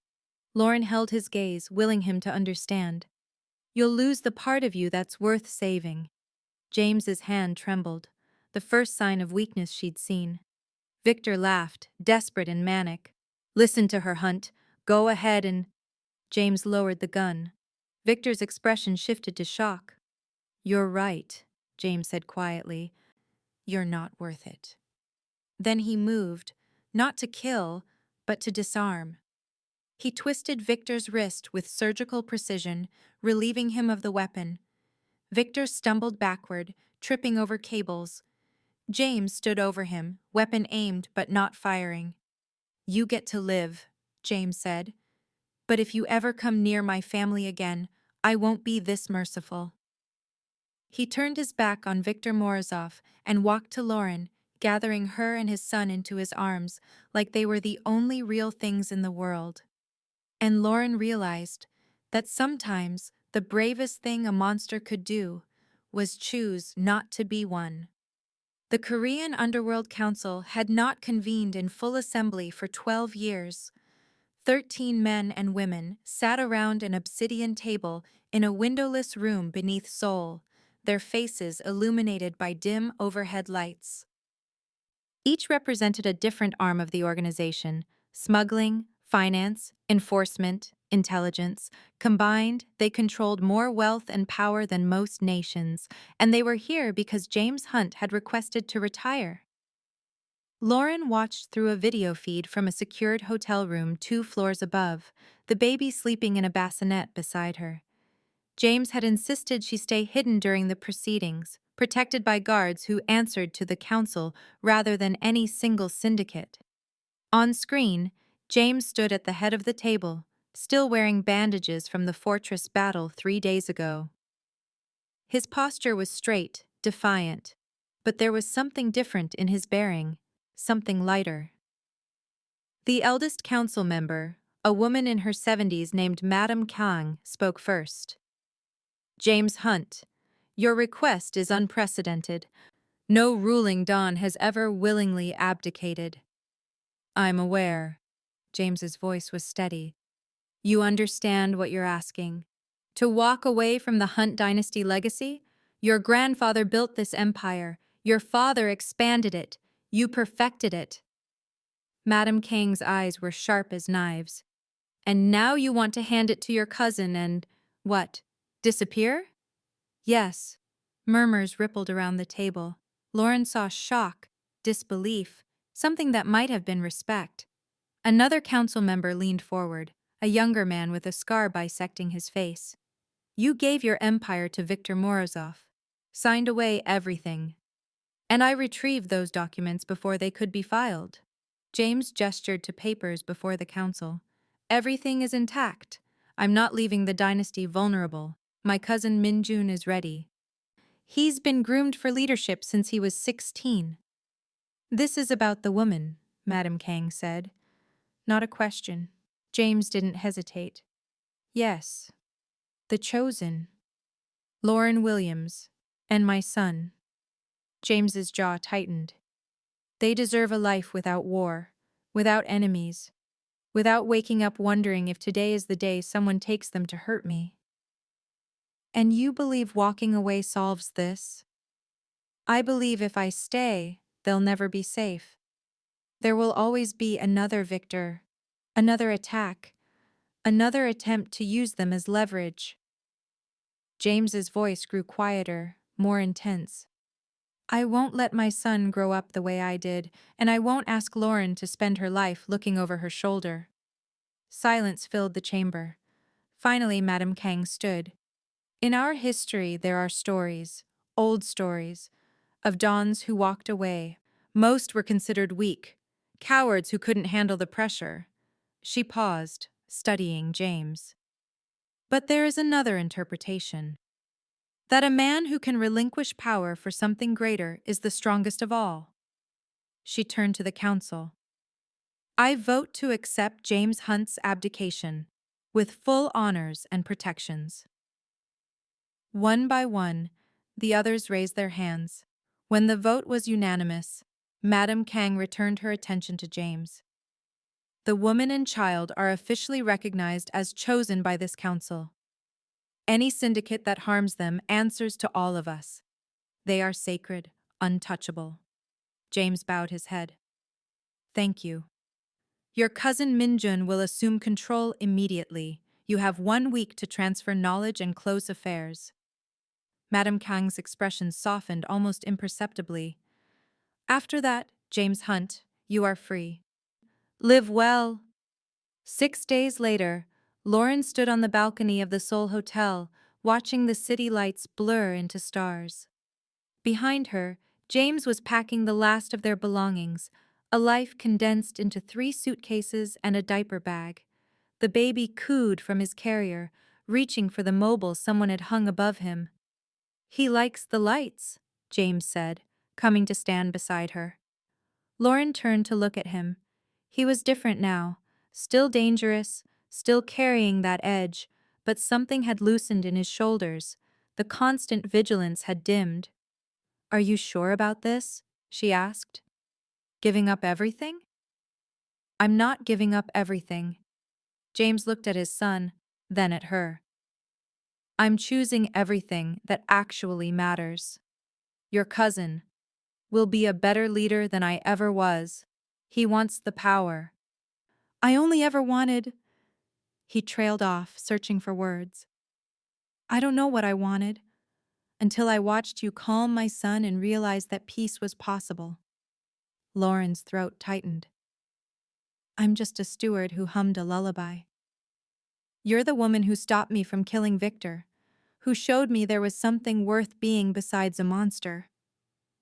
Lauren held his gaze, willing him to understand. "You'll lose the part of you that's worth saving." James's hand trembled, the first sign of weakness she'd seen. Victor laughed, desperate and manic. "Listen to her, Hunt. Go ahead and—" James lowered the gun. Victor's expression shifted to shock. "You're right," James said quietly. "You're not worth it." Then he moved, not to kill, but to disarm. He twisted Victor's wrist with surgical precision, relieving him of the weapon. Victor stumbled backward, tripping over cables. James stood over him, weapon aimed but not firing. "You get to live," James said. "But if you ever come near my family again, I won't be this merciful." He turned his back on Victor Morozov and walked to Lauren, gathering her and his son into his arms like they were the only real things in the world. And Lauren realized that sometimes the bravest thing a monster could do was choose not to be one. The Korean Underworld Council had not convened in full assembly for 12 years. 13 men and women sat around an obsidian table in a windowless room beneath Seoul, their faces illuminated by dim overhead lights. Each represented a different arm of the organization: smuggling, finance, enforcement, intelligence. Combined, they controlled more wealth and power than most nations, and they were here because James Hunt had requested to retire. Lauren watched through a video feed from a secured hotel room 2 floors above, the baby sleeping in a bassinet beside her. James had insisted she stay hidden during the proceedings, protected by guards who answered to the council rather than any single syndicate. On screen, James stood at the head of the table, still wearing bandages from the fortress battle 3 days ago. His posture was straight, defiant, but there was something different in his bearing, something lighter. The eldest council member, a woman in her 70s named Madame Kang, spoke first. James Hunt, your request is unprecedented. No ruling Don has ever willingly abdicated. I'm aware. James's voice was steady. You understand what you're asking. To walk away from the Hunt dynasty legacy? Your grandfather built this empire. Your father expanded it. You perfected it. Madame Kang's eyes were sharp as knives. And now you want to hand it to your cousin and, what, disappear? Yes. Murmurs rippled around the table. Lauren saw shock, disbelief, something that might have been respect. Another council member leaned forward, a younger man with a scar bisecting his face. You gave your empire to Viktor Morozov, signed away everything. And I retrieved those documents before they could be filed. James gestured to papers before the council. Everything is intact. I'm not leaving the dynasty vulnerable. My cousin Minjun is ready. He's been groomed for leadership since he was 16. This is about the woman, Madame Kang said. Not a question. James didn't hesitate. Yes. The chosen. Lauren Williams. And my son. James's jaw tightened. They deserve a life without war, without enemies, without waking up wondering if today is the day someone takes them to hurt me. And you believe walking away solves this? I believe if I stay, they'll never be safe. There will always be another victor, another attack, another attempt to use them as leverage. James's voice grew quieter, more intense. I won't let my son grow up the way I did, and I won't ask Lauren to spend her life looking over her shoulder. Silence filled the chamber. Finally, Madame Kang stood. In our history, there are stories, old stories, of dons who walked away. Most were considered weak, cowards who couldn't handle the pressure. She paused, studying James. But there is another interpretation. That a man who can relinquish power for something greater is the strongest of all. She turned to the council. I vote to accept James Hunt's abdication, with full honors and protections. One by one, the others raised their hands. When the vote was unanimous, Madame Kang returned her attention to James. The woman and child are officially recognized as chosen by this council. Any syndicate that harms them answers to all of us. They are sacred, untouchable. James bowed his head. Thank you. Your cousin Minjun will assume control immediately. You have 1 week to transfer knowledge and close affairs. Madame Kang's expression softened almost imperceptibly. After that, James Hunt, you are free. Live well. 6 days later, Lauren stood on the balcony of the Seoul Hotel, watching the city lights blur into stars. Behind her, James was packing the last of their belongings, a life condensed into 3 suitcases and a diaper bag. The baby cooed from his carrier, reaching for the mobile someone had hung above him. He likes the lights, James said, coming to stand beside her. Lauren turned to look at him. He was different now, still dangerous, still carrying that edge, but something had loosened in his shoulders. The constant vigilance had dimmed. Are you sure about this? she asked. Giving up everything? I'm not giving up everything. James looked at his son, then at her. I'm choosing everything that actually matters. Your cousin will be a better leader than I ever was. He wants the power. I only ever wanted. He trailed off, searching for words. I don't know what I wanted, until I watched you calm my son and realized that peace was possible. Lauren's throat tightened. I'm just a steward who hummed a lullaby. You're the woman who stopped me from killing Victor, who showed me there was something worth being besides a monster.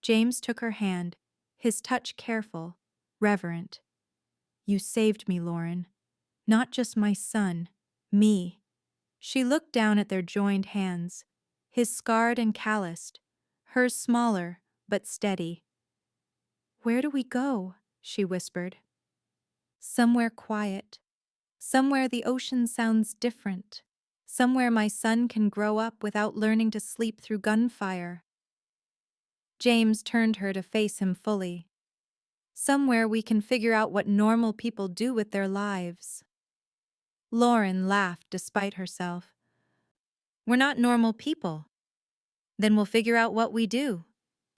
James took her hand, his touch careful, reverent. You saved me, Lauren. Not just my son, me. She looked down at their joined hands, his scarred and calloused, hers smaller but steady. Where do we go? She whispered. Somewhere quiet. Somewhere the ocean sounds different. Somewhere my son can grow up without learning to sleep through gunfire. James turned her to face him fully. Somewhere we can figure out what normal people do with their lives. Lauren laughed despite herself. We're not normal people. Then we'll figure out what we do.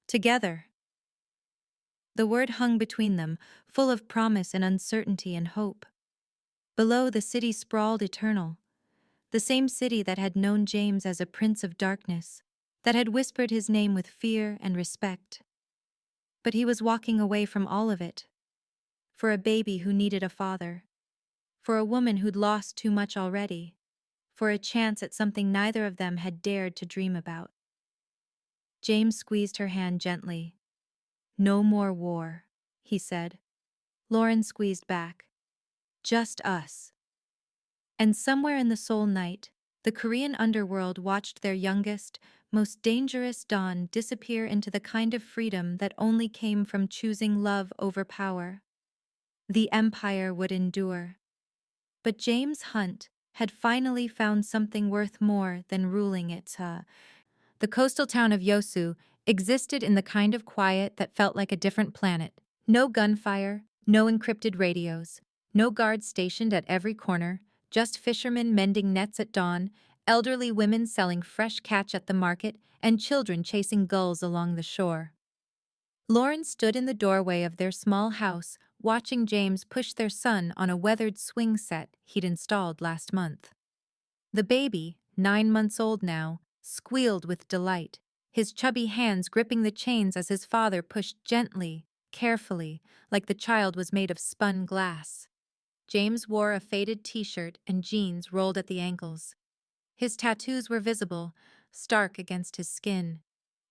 Together. The word hung between them, full of promise and uncertainty and hope. Below, the city sprawled eternal. The same city that had known James as a prince of darkness, that had whispered his name with fear and respect. But he was walking away from all of it. For a baby who needed a father. For a woman who'd lost too much already. For a chance at something neither of them had dared to dream about. James squeezed her hand gently. No more war, he said. Lauren squeezed back. Just us. And somewhere in the Seoul night, the Korean underworld watched their youngest, most dangerous dawn disappear into the kind of freedom that only came from choosing love over power. The empire would endure. But James Hunt had finally found something worth more than ruling it. The coastal town of Yosu existed in the kind of quiet that felt like a different planet. No gunfire, no encrypted radios, no guards stationed at every corner, just fishermen mending nets at dawn, elderly women selling fresh catch at the market, and children chasing gulls along the shore. Lauren stood in the doorway of their small house, watching James push their son on a weathered swing set he'd installed last month. The baby, 9 months old now, squealed with delight, his chubby hands gripping the chains as his father pushed gently, carefully, like the child was made of spun glass. James wore a faded t-shirt and jeans rolled at the ankles. His tattoos were visible, stark against his skin,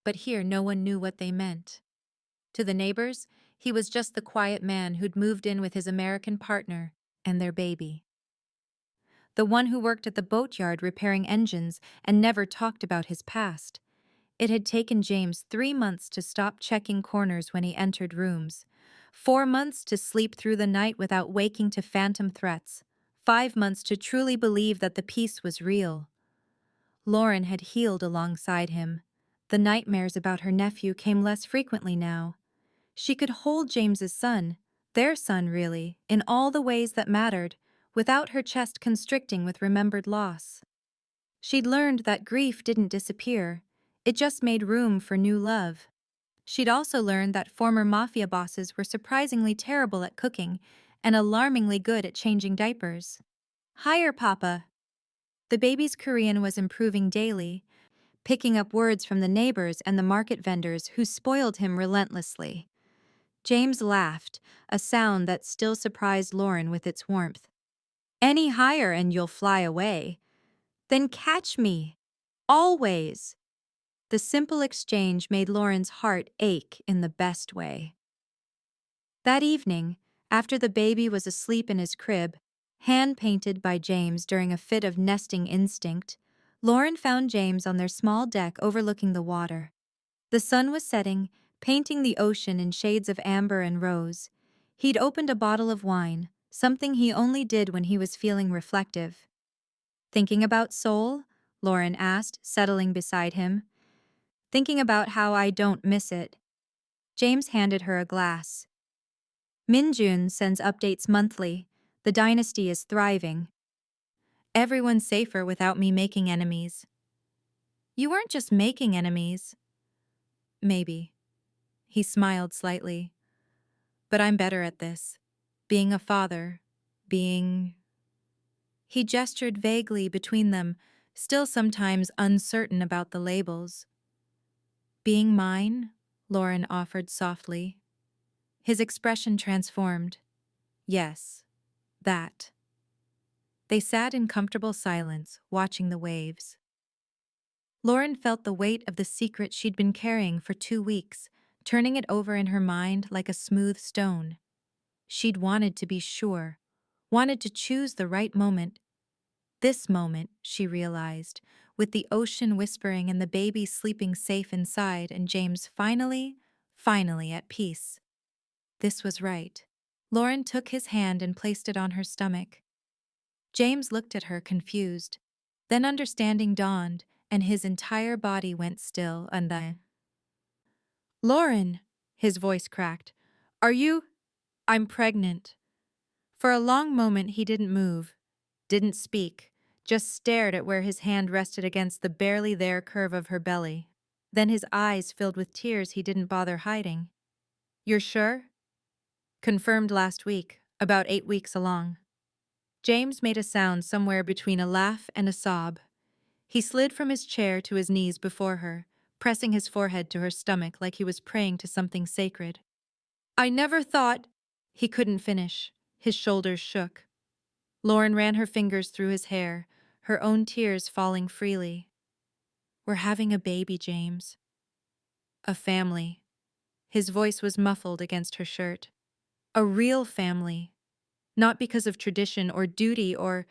but here no one knew what they meant. To the neighbors, he was just the quiet man who'd moved in with his American partner and their baby. The one who worked at the boatyard repairing engines and never talked about his past. It had taken James 3 months to stop checking corners when he entered rooms, 4 months to sleep through the night without waking to phantom threats, 5 months to truly believe that the peace was real. Lauren had healed alongside him. The nightmares about her nephew came less frequently now. She could hold James's son, their son really, in all the ways that mattered, without her chest constricting with remembered loss. She'd learned that grief didn't disappear, it just made room for new love. She'd also learned that former Mafia bosses were surprisingly terrible at cooking and alarmingly good at changing diapers. Higher, Papa. The baby's Korean was improving daily, picking up words from the neighbors and the market vendors who spoiled him relentlessly. James laughed, a sound that still surprised Lauren with its warmth. Any higher and you'll fly away. Then catch me. Always. The simple exchange made Lauren's heart ache in the best way. That evening, after the baby was asleep in his crib, hand-painted by James during a fit of nesting instinct, Lauren found James on their small deck overlooking the water. The sun was setting, painting the ocean in shades of amber and rose. He'd opened a bottle of wine, something he only did when he was feeling reflective. Thinking about Seoul? Lauren asked, settling beside him. Thinking about how I don't miss it. James handed her a glass. Minjun sends updates monthly. The dynasty is thriving. Everyone's safer without me making enemies. You weren't just making enemies. Maybe. He smiled slightly. But I'm better at this. Being a father. Being... He gestured vaguely between them, still sometimes uncertain about the labels. Being mine, Lauren offered softly. His expression transformed. Yes, that. They sat in comfortable silence, watching the waves. Lauren felt the weight of the secret she'd been carrying for 2 weeks, turning it over in her mind like a smooth stone. She'd wanted to be sure, wanted to choose the right moment. This moment, she realized, with the ocean whispering and the baby sleeping safe inside and James finally at peace. This was right. Lauren took his hand and placed it on her stomach. James looked at her confused. Then understanding dawned, and his entire body went still, and then... Lauren, his voice cracked. Are you... I'm pregnant. For a long moment he didn't move, didn't speak, just stared at where his hand rested against the barely there curve of her belly. Then his eyes filled with tears he didn't bother hiding. You're sure? Confirmed last week, about 8 weeks along. James made a sound somewhere between a laugh and a sob. He slid from his chair to his knees before her, pressing his forehead to her stomach like he was praying to something sacred. I never thought... He couldn't finish. His shoulders shook. Lauren ran her fingers through his hair, her own tears falling freely. We're having a baby, James. A family. His voice was muffled against her shirt. A real family. Not because of tradition or duty or...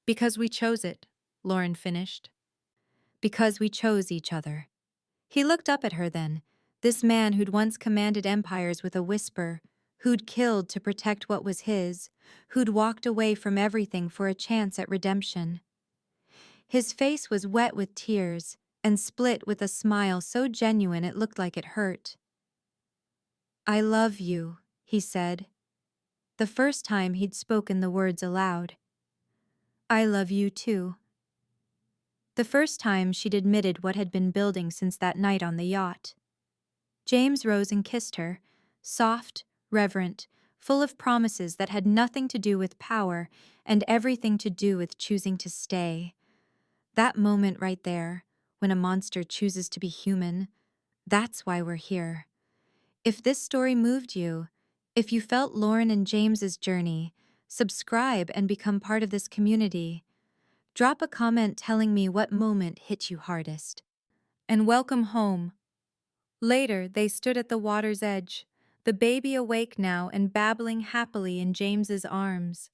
Because we chose it, Lauren finished. Because we chose each other. He looked up at her then, this man who'd once commanded empires with a whisper, who'd killed to protect what was his, who'd walked away from everything for a chance at redemption. His face was wet with tears and split with a smile so genuine it looked like it hurt. I love you, he said. The first time he'd spoken the words aloud. I love you too. The first time she'd admitted what had been building since that night on the yacht. James rose and kissed her, soft, reverent, full of promises that had nothing to do with power and everything to do with choosing to stay. That moment right there, when a monster chooses to be human, that's why we're here. If this story moved you, if you felt Lauren and James's journey, subscribe and become part of this community. Drop a comment telling me what moment hit you hardest. And welcome home. Later, they stood at the water's edge, the baby awake now and babbling happily in James's arms.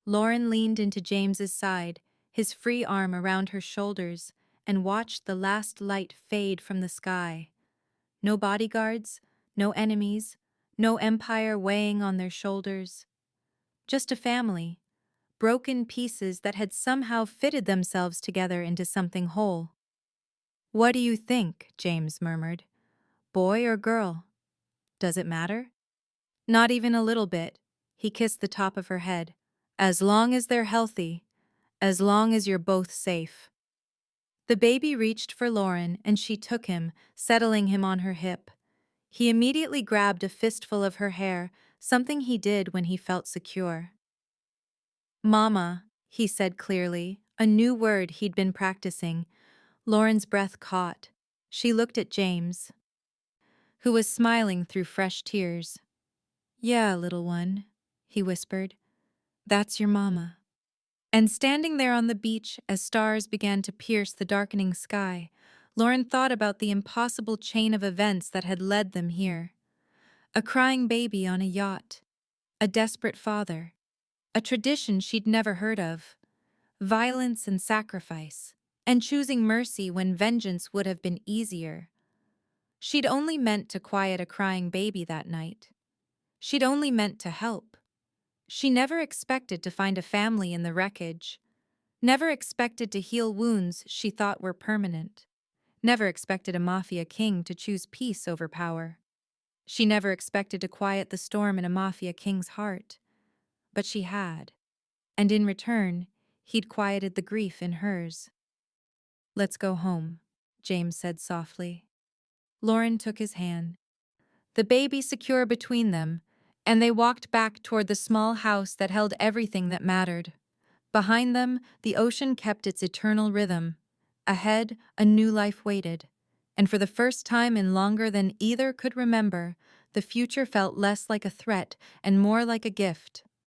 Lauren leaned into James's side, his free arm around her shoulders, and watched the last light fade from the sky. No bodyguards, no enemies, no empire weighing on their shoulders. Just a family, broken pieces that had somehow fitted themselves together into something whole. What do you think? James murmured. Boy or girl? Does it matter? Not even a little bit. He kissed the top of her head. As long as they're healthy, as long as you're both safe. The baby reached for Lauren and she took him, settling him on her hip. He immediately grabbed a fistful of her hair, something he did when he felt secure. Mama, he said clearly, a new word he'd been practicing. Lauren's breath caught. She looked at James, who was smiling through fresh tears. Yeah, little one, he whispered. That's your mama. And standing there on the beach as stars began to pierce the darkening sky, Lauren thought about the impossible chain of events that had led them here. A crying baby on a yacht. A desperate father. A tradition she'd never heard of. Violence and sacrifice. And choosing mercy when vengeance would have been easier. She'd only meant to quiet a crying baby that night. She'd only meant to help. She never expected to find a family in the wreckage. Never expected to heal wounds she thought were permanent. Never expected a Mafia king to choose peace over power. She never expected to quiet the storm in a Mafia king's heart, but she had, and in return, he'd quieted the grief in hers. "Let's go home," James said softly. Lauren took his hand, the baby secure between them, and they walked back toward the small house that held everything that mattered. Behind them, the ocean kept its eternal rhythm. Ahead, a new life waited. And for the first time in longer than either could remember, the future felt less like a threat and more like a gift.